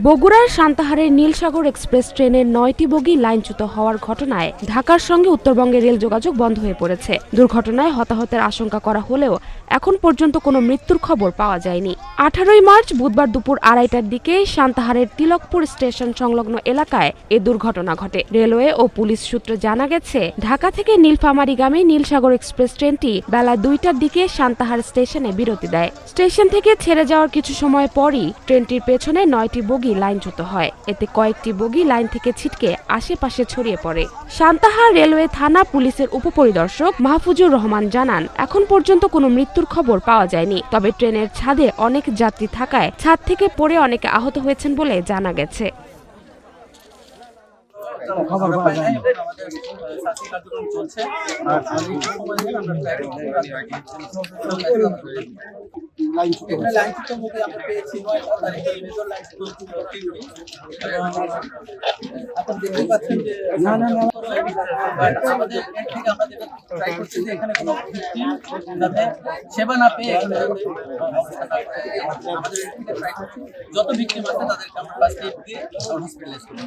বগুড়ার সান্তাহারের নীলসাগর এক্সপ্রেস ট্রেনের ৯টি বগি লাইনচ্যুত হওয়ার ঘটনায় ঢাকার সঙ্গে উত্তরবঙ্গের রেল যোগাযোগ বন্ধ হয়ে পড়েছে। দুর্ঘটনায় হতাহতের আশঙ্কা করা হলেও এখন পর্যন্ত কোনো মৃত্যুর খবর পাওয়া যায়নি। ১৮ মার্চ বুধবার দুপুর ২:৩০টার দিকে সান্তাহারের তিলকপুর স্টেশন সংলগ্ন এলাকায় এ দুর্ঘটনা ঘটে। রেলওয়ে ও পুলিশ সূত্রে জানা গেছে, ঢাকা থেকে নীলফামারীগামী নীলসাগর এক্সপ্রেস ট্রেনটি বেলা ২টার দিকে সান্তাহার স্টেশনে বিরতি দেয়। স্টেশন থেকে ছেড়ে যাওয়ার কিছু সময় পরই ট্রেনটির পেছনে ৯টি বগি লাইনচ্যুত হয়। এতে কয়েকটি বগি লাইন থেকে ছিটকে আশেপাশে ছড়িয়ে পড়ে। সান্তাহার রেলওয়ে থানা পুলিশের উপপরিদর্শক মাহফুজুর রহমান জানান, এখন পর্যন্ত কোনো মৃত্যুর খবর পাওয়া যায়নি। তবে ট্রেনের ছাদে অনেক যাত্রী থাকায় ছাদ থেকে পড়ে অনেকে আহত হয়েছেন বলে জানা গেছে। সেবা না পেয়ে যত ভিকটিম আছে তাদেরকে আমরা ফার্স্ট এড দিয়ে হসপিটালাইজ করি।